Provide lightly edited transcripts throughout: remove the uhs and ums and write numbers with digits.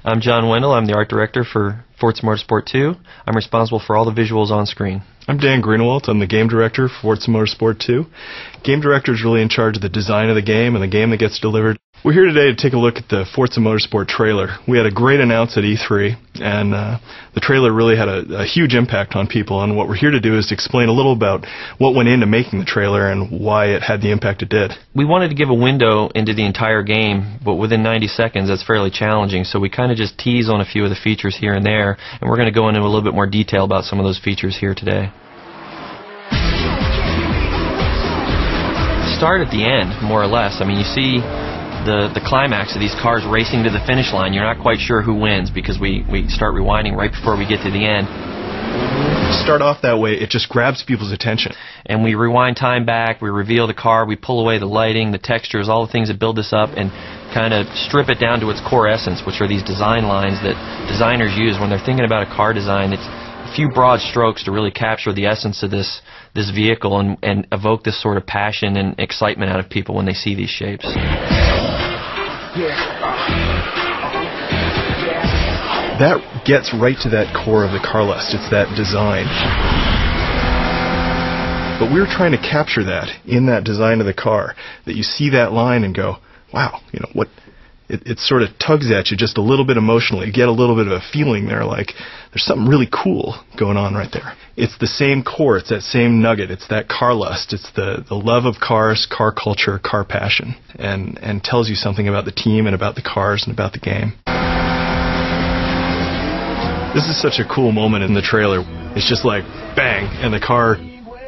I'm John Wendell. I'm the art director for Forza Motorsport 2. I'm responsible for all the visuals on screen. I'm Dan Greenewalt. I'm the game director for Forza Motorsport 2. Game director is really in charge of the design of the game and the game that gets delivered. We're here today to take a look at the Forza Motorsport trailer. We had a great announce at E3, and the trailer really had a huge impact on people, and what we're here to do is to explain a little about what went into making the trailer and why it had the impact it did. We wanted to give a window into the entire game, but within 90 seconds that's fairly challenging, so we kind of just tease on a few of the features here and there, and we're going to go into a little bit more detail about some of those features here today. Start at the end, more or less. I mean, you see the climax of these cars racing to the finish line. You're not quite sure who wins because we start rewinding right before we get to the end. Start off that way, it just grabs people's attention. And we rewind time back, we reveal the car, we pull away the lighting, the textures, all the things that build this up, and kind of strip it down to its core essence, which are these design lines that designers use when they're thinking about a car design. It's a few broad strokes to really capture the essence of this vehicle and evoke this sort of passion and excitement out of people when they see these shapes. That gets right to that core of the car lust. It's that design. But we're trying to capture that in that design of the car, that you see that line and go, wow, you know, what? It sort of tugs at you just a little bit emotionally. You get a little bit of a feeling there, like there's something really cool going on right there. It's the same core, it's that same nugget, it's that car lust, it's the love of cars, car culture, car passion, and tells you something about the team and about the cars and about the game. This is such a cool moment in the trailer. It's just like bang, and the car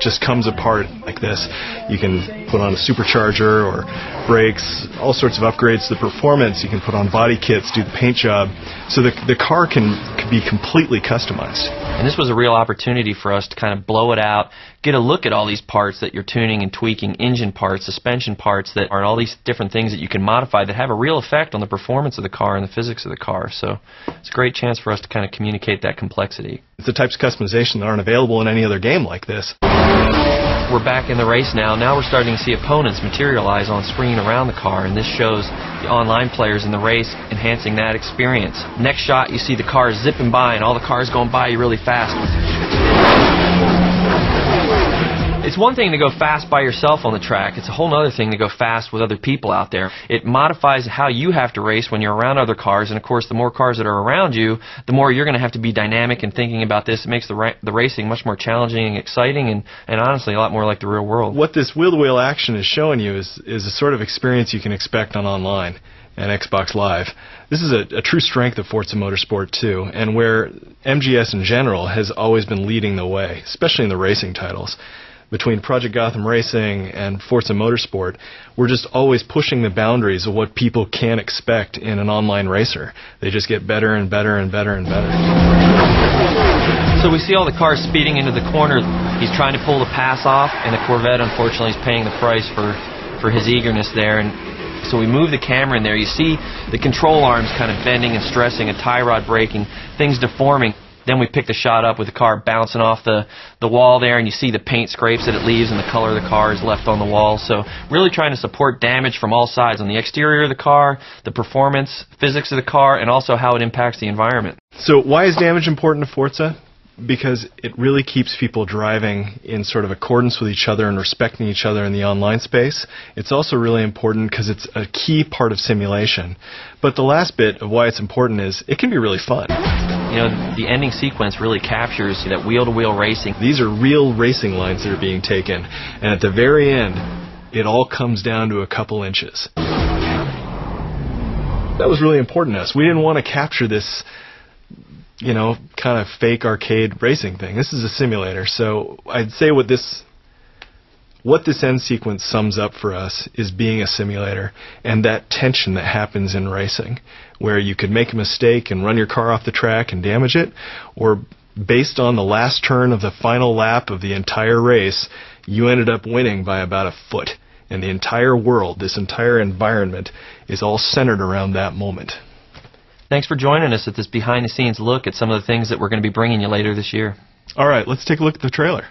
just comes apart like this. You can put on a supercharger or brakes, all sorts of upgrades to the performance. You can put on body kits, do the paint job. So the car can be completely customized. And this was a real opportunity for us to kind of blow it out, get a look at all these parts that you're tuning and tweaking, engine parts, suspension parts that are all these different things that you can modify that have a real effect on the performance of the car and the physics of the car. So it's a great chance for us to kind of communicate that complexity. It's the types of customization that aren't available in any other game like this. We're back in the race now. Now we're starting to see opponents materialize on screen around the car, and this shows the online players in the race enhancing that experience. Next shot, you see the cars zipping by, and all the cars going by you really fast. It's one thing to go fast by yourself on the track. It's a whole other thing to go fast with other people out there. It modifies how you have to race when you're around other cars, and of course the more cars that are around you, the more you're going to have to be dynamic and thinking about this. It makes the racing much more challenging and exciting and honestly a lot more like the real world. What this wheel-to-wheel action is showing you is a sort of experience you can expect on online and Xbox Live. This is a true strength of Forza Motorsport 2, and where MGS in general has always been leading the way, especially in the racing titles. Between Project Gotham Racing and Forza Motorsport, we're just always pushing the boundaries of what people can expect in an online racer. They just get better and better and better and better. So we see all the cars speeding into the corner. He's trying to pull the pass off, and the Corvette, unfortunately, is paying the price for his eagerness there. And so we move the camera in there. You see the control arms kind of bending and stressing, a tie rod breaking, things deforming. Then we pick the shot up with the car bouncing off the wall there, and you see the paint scrapes that it leaves and the color of the car is left on the wall. So really trying to support damage from all sides, on the exterior of the car, the performance, physics of the car, and also how it impacts the environment. So why is damage important to Forza? Because it really keeps people driving in sort of accordance with each other and respecting each other in the online space. It's also really important because it's a key part of simulation. But the last bit of why it's important is it can be really fun. You know, the ending sequence really captures that wheel-to-wheel racing. These are real racing lines that are being taken, and at the very end, it all comes down to a couple inches. That was really important to us. We didn't want to capture this, you know, kind of fake arcade racing thing. This is a simulator, so I'd say what this end sequence sums up for us is being a simulator and that tension that happens in racing, where you could make a mistake and run your car off the track and damage it, or based on the last turn of the final lap of the entire race, you ended up winning by about a foot. And the entire world, this entire environment, is all centered around that moment. Thanks for joining us at this behind-the-scenes look at some of the things that we're going to be bringing you later this year. All right, let's take a look at the trailer.